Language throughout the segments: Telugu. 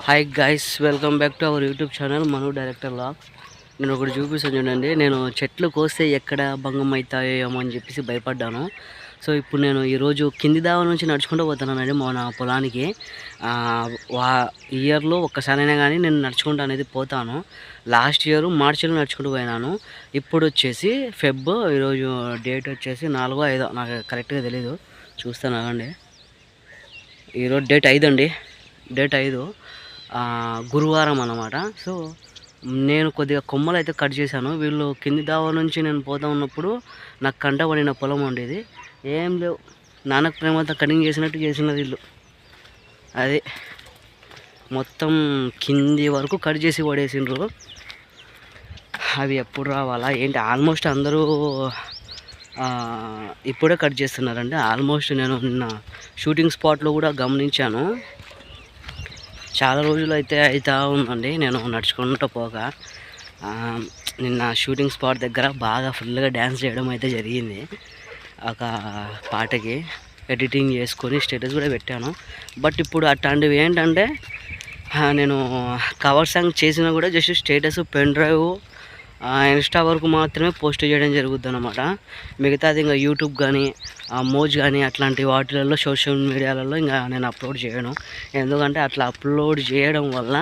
Hi guys, welcome back to our YouTube channel Manu director vlogs. నేను ఒకటి చూపిస్తాను చూడండి. నేను చెట్లు కోస్తే ఎక్కడ భంగం అవుతాయేమో అని చెప్పేసి భయపడ్డాను. సో ఇప్పుడు నేను ఈరోజు కింది దావ నుంచి నడుచుకుంటూ పోతున్నానండి మన పొలానికి. ఇయర్లో ఒక్కసారైనా కానీ నేను నడుచుకుంటూ అనేది పోతాను. లాస్ట్ ఇయర్ మార్చిలో నడుచుకుంటూ పోయినాను. ఇప్పుడు వచ్చేసి ఫెబ్, ఈరోజు డేట్ వచ్చేసి 4, 5 నాకు కరెక్ట్గా తెలీదు, చూస్తాను అండి. ఈరోజు డేట్ 5 అండి, డేట్ 5 గురువారం అన్నమాట. సో నేను కొద్దిగా కొమ్మలు అయితే కట్ చేశాను. వీళ్ళు కింది దావ నుంచి నేను పోతా ఉన్నప్పుడు నాకు కంట పడిన పొలం ఉండేది. ఏం లేవు, నాన్నకు ప్రేమతో కటింగ్ చేసినట్టు చేసినది వీళ్ళు. అది మొత్తం కింది వరకు కట్ చేసి పడేసిండ్రు. అవి ఎప్పుడు రావాలా ఏంటి, ఆల్మోస్ట్ అందరూ ఇప్పుడే కట్ చేస్తున్నారండి. ఆల్మోస్ట్ నేను నిన్న షూటింగ్ స్పాట్లో కూడా గమనించాను. చాలా రోజులు అయితే అవుతా ఉందండి నేను నడుచుకుంటూ పోగా. నిన్న షూటింగ్ స్పాట్ దగ్గర బాగా ఫుల్గా డ్యాన్స్ చేయడం అయితే జరిగింది. ఒక పాటకి ఎడిటింగ్ చేసుకొని స్టేటస్ కూడా పెట్టాను. బట్ ఇప్పుడు అట్లాంటివి ఏంటంటే నేను కవర్ సాంగ్ చేసినా కూడా just status, pen drive, Insta వరకు మాత్రమే పోస్ట్ చేయడం జరుగుద్ది అన్నమాట. మిగతాది ఇంకా యూట్యూబ్ కానీ మోజ్ కానీ అట్లాంటి వాటిలలో సోషల్ మీడియాలలో ఇంకా నేను అప్లోడ్ చేయను. ఎందుకంటే అట్లా అప్లోడ్ చేయడం వల్ల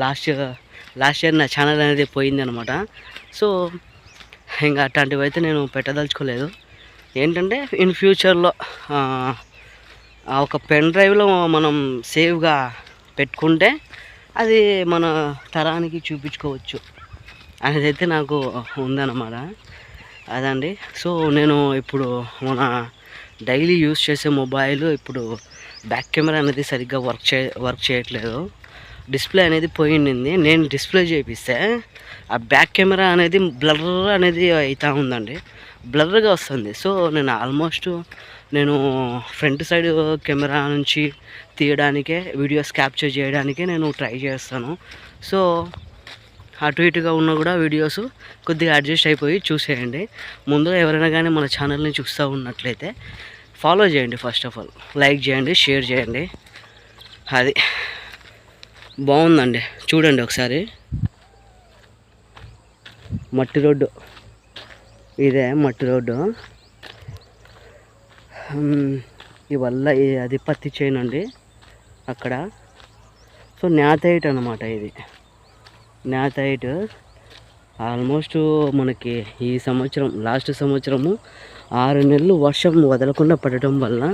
లాస్ట్ ఇయర్ నా ఛానల్ అనేది పోయింది అనమాట. సో ఇంకా అట్లాంటివి అయితే నేను పెట్టదలుచుకోలేదు. ఏంటంటే ఇన్ ఫ్యూచర్లో ఒక పెన్ డ్రైవ్లో మనం సేవ్గా పెట్టుకుంటే అది మన తరానికి చూపించుకోవచ్చు అనేది అయితే నాకు ఉందన్నమాట. అదండి. సో నేను ఇప్పుడు మన డైలీ యూస్ చేసే మొబైల్ ఇప్పుడు బ్యాక్ కెమెరా అనేది సరిగ్గా వర్క్ చేయట్లేదు. డిస్ప్లే అనేది పోయింది. నేను డిస్ప్లే చేపిస్తే ఆ బ్యాక్ కెమెరా అనేది బ్లర్ అనేది అవుతూ ఉందండి, బ్లర్గా వస్తుంది. సో నేను ఆల్మోస్ట్ ఫ్రంట్ సైడ్ కెమెరా నుంచి తీయడానికే, వీడియోస్ క్యాప్చర్ చేయడానికే నేను ట్రై చేస్తాను. సో అటు ఇటుగా ఉన్నా కూడా వీడియోస్ కొద్దిగా అడ్జస్ట్ అయిపోయి చూసేయండి. ముందుగా ఎవరైనా కానీ మన ఛానల్ని చూస్తూ ఉన్నట్లయితే ఫాలో చేయండి. ఫస్ట్ ఆఫ్ ఆల్ లైక్ చేయండి, షేర్ చేయండి. అది బాగుందండి, చూడండి ఒకసారి. మట్టి రోడ్డు, ఇదే మట్టి రోడ్డు. ఇవల్ల అది పత్తి చేను అండి అక్కడ. సో న్యాతైట్ అన్నమాట, ఇది న్యాతైట్. ఆల్మోస్ట్ మనకి ఈ సంవత్సరం, లాస్ట్ సంవత్సరము 6 నెలలు వర్షం వదలకుండా పడటం వల్ల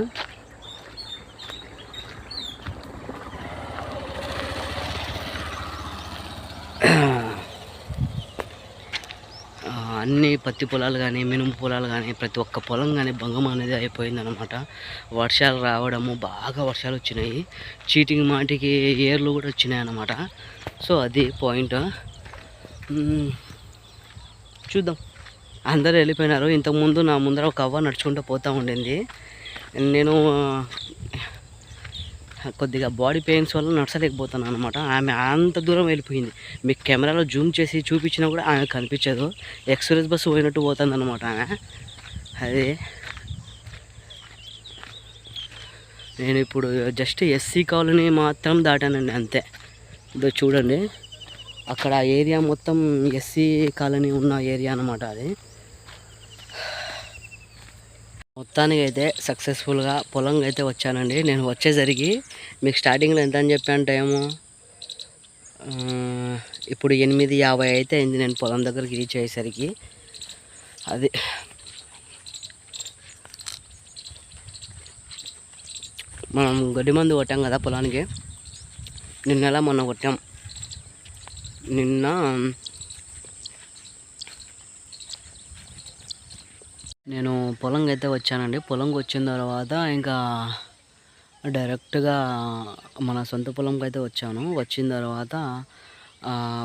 అన్ని పత్తి పొలాలు కానీ, మినుము పొలాలు కానీ, ప్రతి ఒక్క పొలం కానీ భంగం అనేది అయిపోయిందనమాట. వర్షాలు రావడము, బాగా వర్షాలు వచ్చినాయి. చీటింగ్ మాటికి ఏర్లు కూడా వచ్చినాయి అన్నమాట. సో అది పాయింట్. చూద్దాం, అందరూ వెళ్ళిపోయినారు. ఇంతకుముందు నా ముందర ఒక అవ్వ నడుచుకుంటూ పోతూ ఉండింది. నేను కొద్దిగా బాడీ పెయిన్స్ వల్ల నడచలేకపోతాను అనమాట. ఆమె అంత దూరం వెళ్ళిపోయింది. మీకు కెమెరాలో జూమ్ చేసి చూపించినా కూడా ఆమె కనిపించదు. ఎక్స్ప్రెస్ బస్సు పోయినట్టు పోతుంది అనమాట ఆమె. అది నేను ఇప్పుడు జస్ట్ ఎస్సీ కాలనీ మాత్రం దాటానండి, అంతే. ఇదో చూడండి, అక్కడ ఏరియా మొత్తం ఎస్సీ కాలనీ ఉన్న ఏరియా అనమాట అది. మొత్తానికి అయితే సక్సెస్ఫుల్గా పొలంగా అయితే వచ్చానండి. నేను వచ్చేసరికి మీకు స్టార్టింగ్లో ఎంత అని చెప్పాను టైము, ఇప్పుడు 8:50 అయితే అయింది నేను పొలం దగ్గరికి రీచ్ అయ్యేసరికి. అది మనం గడ్డి మందు కొట్టాం కదా పొలానికి, నిన్నలా మొన్న కొట్టాం. నిన్న నేను పొలంకి అయితే వచ్చానండి. పొలంకి వచ్చిన తర్వాత ఇంకా డైరెక్ట్గా మన సొంత పొలంకి అయితే వచ్చాను. వచ్చిన తర్వాత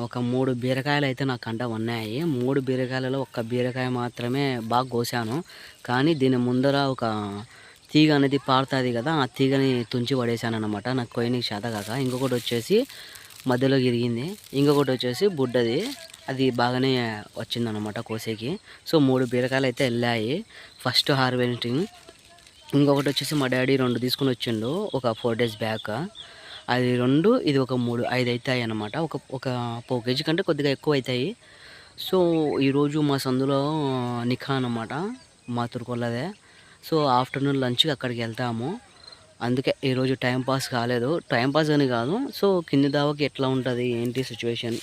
ఒక 3 బీరకాయలు అయితే నాకు కంట ఉన్నాయి. 3 బీరకాయలలో ఒక్క బీరకాయ మాత్రమే బాగా కోసాను. కానీ దీని ముందర ఒక తీగ అనేది పారుతుంది కదా, ఆ తీగని తుంచి పడేసాను అనమాట, నాకు కొయ్యనికి చేత కాక. ఇంకొకటి వచ్చేసి మధ్యలో గిరిగింది, ఇంకొకటి వచ్చేసి బుడ్డది, అది బాగానే వచ్చిందనమాట కోసేకి. సో 3 బీరకాయలు అయితే వెళ్ళాయి ఫస్ట్ హార్వెస్టింగ్. ఇంకొకటి వచ్చేసి మా డాడీ 2 తీసుకుని వచ్చిండు ఒక 4 days బ్యాక్. అది 2 ఇది ఒక 3 5 అవుతాయి అన్నమాట. ఒక ఒక పావు కేజీ కంటే కొద్దిగా ఎక్కువ అవుతాయి. సో ఈరోజు మా సందులో నిఖా అన్నమాట, మా తురుకోళ్ళదే. సో ఆఫ్టర్నూన్ లంచ్కి అక్కడికి వెళ్తాము. అందుకే ఈరోజు టైం పాస్ కాలేదు. టైం పాస్ అని కాదు, సో కింది దావకి ఎట్లా ఉంటుంది ఏంటి సిచ్యువేషన్,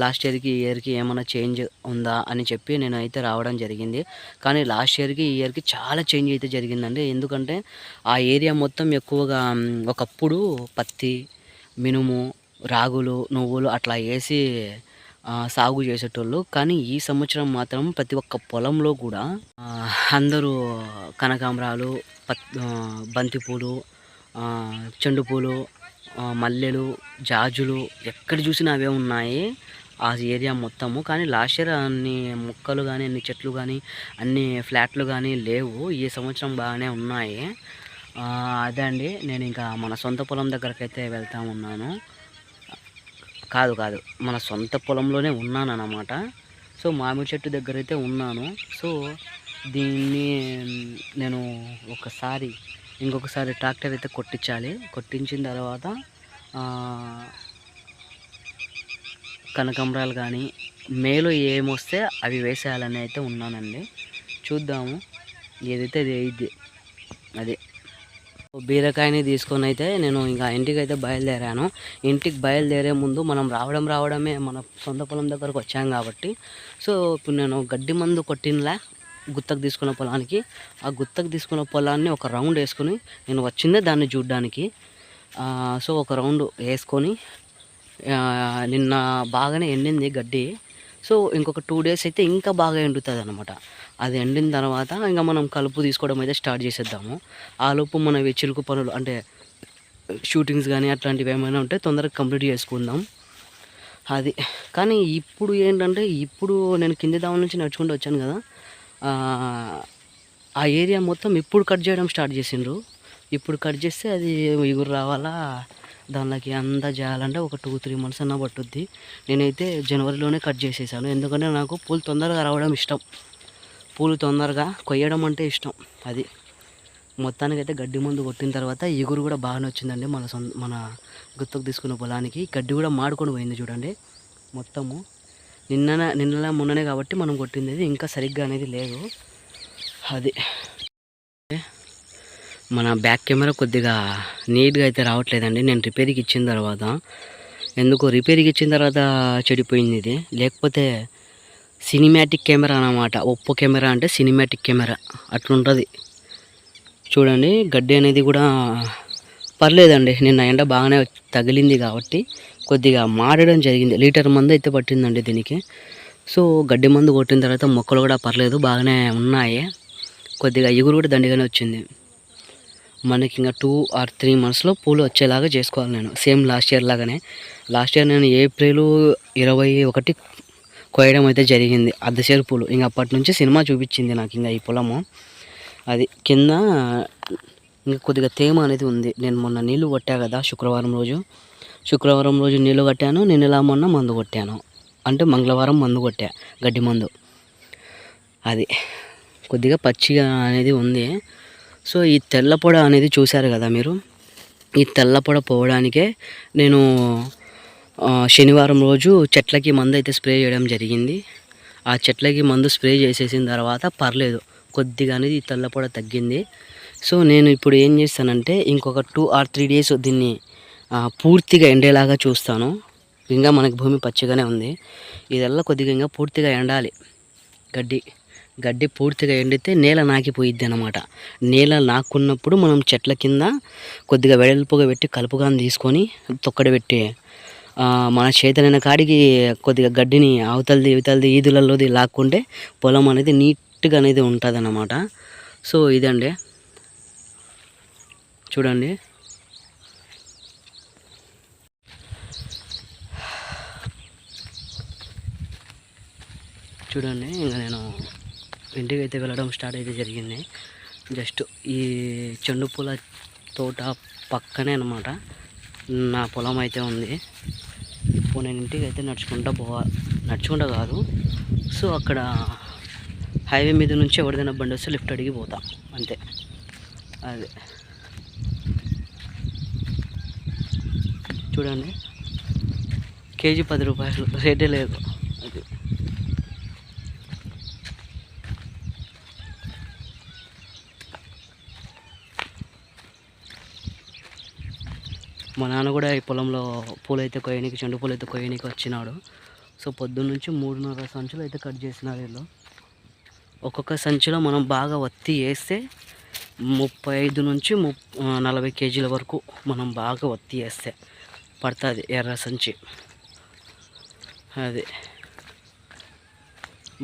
లాస్ట్ ఇయర్కి ఈ ఇయర్కి ఏమైనా చేంజ్ ఉందా అని చెప్పి నేనైతే రావడం జరిగింది. కానీ లాస్ట్ ఇయర్కి ఈ ఇయర్కి చాలా చేంజ్ అయితే జరిగిందండి. ఎందుకంటే ఆ ఏరియా మొత్తం ఎక్కువగా ఒకప్పుడు పత్తి, మినుము, రాగులు, నువ్వులు అట్లా వేసి సాగు చేసేటోళ్ళు. కానీ ఈ సంవత్సరం మాత్రం ప్రతి ఒక్క పొలంలో కూడా అందరూ కనకాంబరాలు, బంతిపూలు, చెండు పూలు, మల్లెలు, జాజులు ఎక్కడ చూసినా అవే ఉన్నాయి ఆ ఏరియా మొత్తము. కానీ లాస్ట్ ఇయర్ అన్ని మొక్కలు కానీ అన్ని చెట్లు కానీ అన్ని ఫ్లాట్లు కానీ లేవు. ఈ సంవత్సరం బాగానే ఉన్నాయి. అదే అండి, నేను ఇంకా మన సొంత పొలం దగ్గరకు అయితే వెళ్తా ఉన్నాను. కాదు మన సొంత పొలంలోనే ఉన్నాను అన్నమాట. సో మామిడి చెట్టు దగ్గర అయితే ఉన్నాను. సో దీన్ని నేను ఇంకొకసారి ట్రాక్టర్ అయితే కొట్టించాలి. కొట్టించిన తర్వాత కనకాంబరాలు కానీ మేలో ఏమొస్తే అవి వేసేయాలని అయితే ఉన్నానండి. చూద్దాము, ఏదైతే అది అయ్యిద్ది. అదే బీరకాయని తీసుకొని అయితే నేను ఇంకా ఇంటికి అయితే బయలుదేరాను. ఇంటికి బయలుదేరే ముందు మనం రావడమే మన సొంత పొలం దగ్గరకు వచ్చాం కాబట్టి, సో ఇప్పుడు నేను గడ్డి మందు కొట్టినలా గుత్తకు తీసుకున్న పొలానికి, ఆ గుత్తకు తీసుకున్న పొలాన్ని ఒక రౌండ్ వేసుకొని నేను వచ్చిందే దాన్ని చూడ్డానికి. సో ఒక రౌండ్ వేసుకొని నిన్న బాగానే ఎండింది గడ్డి. సో ఇంకొక 2 days అయితే ఇంకా బాగా ఎండుతుంది అనమాట. అది ఎండిన తర్వాత ఇంకా మనం కలుపు తీసుకోవడం అయితే స్టార్ట్ చేసేద్దాము. ఆలోపు మనవి చిలుకు పనులు అంటే షూటింగ్స్ కానీ అట్లాంటివి ఏమైనా ఉంటే తొందరగా కంప్లీట్ చేసుకుందాం. అది కానీ ఇప్పుడు ఏంటంటే, ఇప్పుడు నేను కింది దావం నుంచి నడుచుకుంటూ వచ్చాను కదా, ఆ ఏరియా మొత్తం ఇప్పుడు కట్ చేయడం స్టార్ట్ చేసిండ్రు. ఇప్పుడు కట్ చేస్తే అది ఇగురు రావాలా, దానికి అంతా చేయాలంటే ఒక 2-3 months అన్నా పట్టుద్ది. నేనైతే జనవరిలోనే కట్ చేసేసాను. ఎందుకంటే నాకు పూలు తొందరగా రావడం ఇష్టం, పూలు తొందరగా కొయ్యడం అంటే ఇష్టం. అది మొత్తానికైతే గడ్డి మందు కొట్టిన తర్వాత ఇగురు కూడా బాగానే వచ్చిందండి. మన గుత్తకు తీసుకున్న పొలానికి గడ్డి కూడా మాడుకొని పోయింది చూడండి మొత్తము. నిన్న మొన్ననే కాబట్టి మనం కొట్టింది, ఇంకా సరిగ్గా అనేది లేదు. అది మన బ్యాక్ కెమెరా కొద్దిగా నీట్గా అయితే రావట్లేదండి. నేను రిపేర్కి ఇచ్చిన తర్వాత చెడిపోయింది ఇది. లేకపోతే సినిమాటిక్ కెమెరా అన్నమాట. ఒప్పో కెమెరా అంటే సినిమాటిక్ కెమెరా అట్లుంటుంది చూడండి. గడ్డి అనేది కూడా పర్లేదండి. నిన్న ఎండ బాగానే తగిలింది కాబట్టి కొద్దిగా మాడడం జరిగింది. 1 లీటర్ మందు అయితే పట్టిందండి దీనికి. సో గడ్డి మందు కొట్టిన తర్వాత మొక్కలు కూడా పర్లేదు, బాగానే ఉన్నాయి. కొద్దిగా ఎగురు కూడా దండిగానే వచ్చింది. మనకి ఇంకా 2 or 3 monthsలో పూలు వచ్చేలాగా చేసుకోవాలి నేను. సేమ్ లాస్ట్ ఇయర్ లాగానే. లాస్ట్ ఇయర్ నేను ఏప్రిల్ 21 కోయడం అయితే జరిగింది అర్ధశేరు పూలు. ఇంక అప్పటి నుంచి సినిమా చూపించింది నాకు ఇంకా ఈ పొలము. అది కింద ఇంకా కొద్దిగా తేమ అనేది ఉంది. నేను మొన్న నీళ్లు కొట్టా కదా, శుక్రవారం రోజు నీళ్లు కట్టాను. నేను ఇలా మొన్న మందు కొట్టాను, అంటే మంగళవారం మందు కొట్టా, గడ్డి మందు. అది కొద్దిగా పచ్చిగా అనేది ఉంది. సో ఈ తెల్ల పొడ అనేది చూశారు కదా మీరు, ఈ తెల్ల పొడ పోవడానికే నేను శనివారం రోజు చెట్లకి మందు అయితే స్ప్రే చేయడం జరిగింది. ఆ చెట్లకి మందు స్ప్రే చేసేసిన తర్వాత పర్లేదు, కొద్దిగా అనేది ఈ తెల్ల పొడ తగ్గింది. సో నేను ఇప్పుడు ఏం చేస్తానంటే ఇంకొక 2 or 3 days దీన్ని పూర్తిగా ఎండేలాగా చూస్తాను. ఇంకా మనకి భూమి పచ్చిగానే ఉంది, ఇదల్లా కొద్దిగా ఇంకా పూర్తిగా ఎండాలి. గడ్డి పూర్తిగా ఎండితే నేల నాకిపోయిద్ది అనమాట. నేల నాకున్నప్పుడు మనం చెట్ల కింద కొద్దిగా వెడల్పుగా పెట్టి కలుపుగాని తీసుకొని తొక్కడబెట్టి మన చేతనైన కాడికి కొద్దిగా గడ్డిని అవతలది ఈదులలోది లాక్కుంటే పొలం అనేది నీట్గా అనేది ఉంటుంది అన్నమాట. సో ఇదండి చూడండి. ఇంకా నేను ఇంటికి అయితే వెళ్ళడం స్టార్ట్ అయితే జరిగింది. జస్ట్ ఈ చెండు పూల తోట పక్కనే అనమాట నా పొలం అయితే ఉంది. ఇప్పుడు నేను ఇంటికి అయితే నడుచుకుంటా కాదు, సో అక్కడ హైవే మీద నుంచి ఎవరిదైనా బండి వస్తే లిఫ్ట్ అడిగి పోతా అంతే. అదే చూడండి, కేజీ 10 రూపాయలు, రేటే లేదు. అది మా నాన్న కూడా ఈ పొలంలో పూలైతే కొయ్యనికి, చెండు పూలు అయితే కొయ్యనికి వచ్చినాడు. సో పొద్దున్నుంచి 3.5 సంచులు అయితే కట్ చేసినారు వీళ్ళు. ఒక్కొక్క సంచిలో మనం బాగా వత్తి వేస్తే 35 నుంచి 40 కేజీల వరకు మనం బాగా వత్తి వేస్తే పడుతుంది ఎర్ర సంచి. అది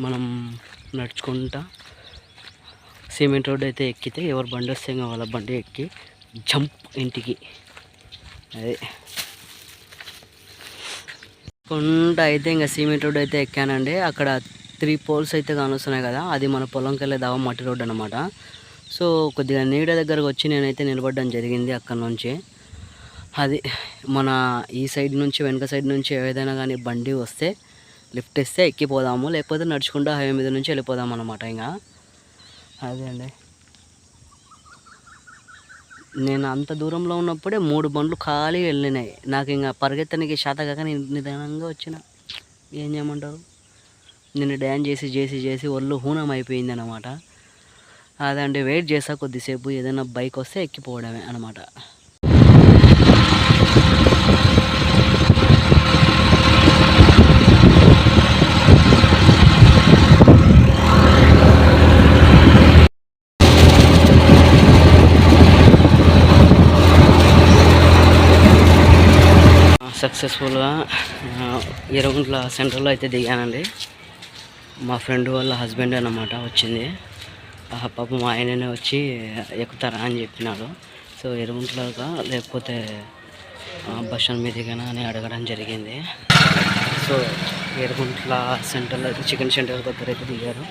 మనం నడుచుకుంటా సిమెంట్ రోడ్ అయితే ఎక్కితే ఎవరు బండి వస్తే ఇంకా వాళ్ళ బండి ఎక్కి జంప్ ఇంటికి. అది కొండ అయితే ఇంకా సిమెంట్ రోడ్ అయితే ఎక్కానండి. అక్కడ 3 పోల్స్ అయితే కానొస్తున్నాయి కదా, అది మన పొలంకి వెళ్ళే దావ మట్టి రోడ్ అనమాట. సో కొద్దిగా నీడ దగ్గరకు వచ్చి నేనైతే నిలబడడం జరిగింది అక్కడ నుంచి. అది మన ఈ సైడ్ నుంచి, వెనక సైడ్ నుంచి ఏదైనా కానీ బండి వస్తే లిఫ్ట్ ఇస్తే ఎక్కిపోదాము, లేకపోతే నడుచుకుంటూ హైవే మీద నుంచి వెళ్ళిపోదాం అనమాట. ఇంకా అదే అండి, నేను అంత దూరంలో ఉన్నప్పుడే 3 బండ్లు ఖాళీ వెళ్ళినాయి. నాకు ఇంకా పరిగెత్తడానికి శాత కాక నేను నిదానంగా వచ్చిన. ఏం చేయమంటారు, నేను డ్యాన్స్ చేసి చేసి చేసి ఒళ్ళు హూనం అయిపోయింది అనమాట. అదండి, వెయిట్ చేసా కొద్దిసేపు, ఏదైనా బైక్ వస్తే ఎక్కిపోవడమే అనమాట. సక్సెస్ఫుల్గా ఎర్రగుంట్ల సెంటర్లో అయితే దిగానండి. మా ఫ్రెండ్ వాళ్ళ హస్బెండ్ అన్నమాట వచ్చింది. పాపం ఆయననే వచ్చి ఎక్కుతారా అని చెప్పినాడు. సో ఎర్రగుంట్లగా లేకపోతే బస్ స్టాండ్ మీదకైనా అని అడగడం జరిగింది. సో ఎర్రగుంట్ల సెంటర్లో అయితే చికెన్ సెంటర్ దగ్గర అయితే దిగారు.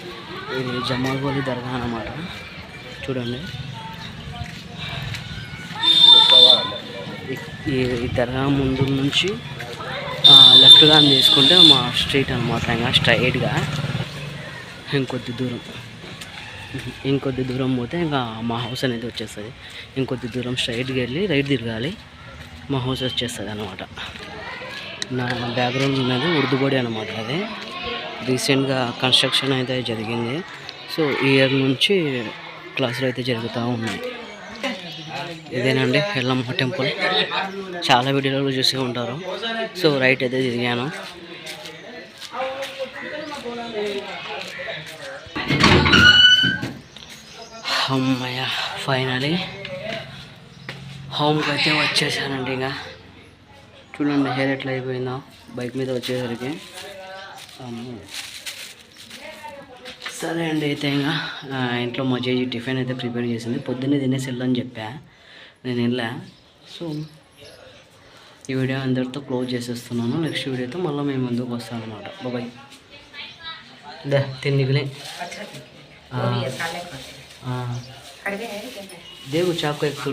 ఇది జమాల్గోలి దర్గా అన్నమాట. చూడండి, ఈ దర్గా ముందు నుంచి లెఫ్ట్గా తీసుకుంటే మా స్ట్రీట్ అనమాట. ఇంకా స్ట్రైట్గా ఇంకొద్ది దూరం పోతే ఇంకా మా హౌస్ అనేది వచ్చేస్తుంది. ఇంకొద్ది దూరం స్ట్రైట్గా వెళ్ళి రైట్ తిరగాలి, మా హౌస్ వచ్చేస్తుంది అనమాట. నా బ్యాక్గ్రౌండ్ ఉన్నది ఉర్దూ బడి అనమాట. అది రీసెంట్గా కన్స్ట్రక్షన్ అయితే జరిగింది. సో ఈ ఇయర్ నుంచి క్లాసులు అయితే జరుగుతూ ఉన్నాయి. ఇదేనండి ఎల్లమ్మ టెంపుల్, చాలా వీడియోలో చూసి ఉంటారు. సో రైట్ అయితే తిరిగాను. అమ్మయ్య, ఫైనలీ హోమ్కి అయితే వచ్చేసానండి. ఇంకా చూడండి హెయిర్ ఎట్లా అయిపోయిందో బైక్ మీద వచ్చేసరికి. సరే అండి, అయితే ఇంకా ఇంట్లో మా జేజీ టిఫిన్ అయితే ప్రిపేర్ చేసింది. పొద్దున్నే తినేసి వెళ్ళని చెప్పా, నేను వెళ్ళా. సో ఈ వీడియో అందరితో క్లోజ్ చేసేస్తున్నాను. నెక్స్ట్ వీడియోతో మళ్ళీ మేము ముందుకు వస్తాను అనమాట. బాయ్. తిండికిలే దేవు చాకు ఎక్కువ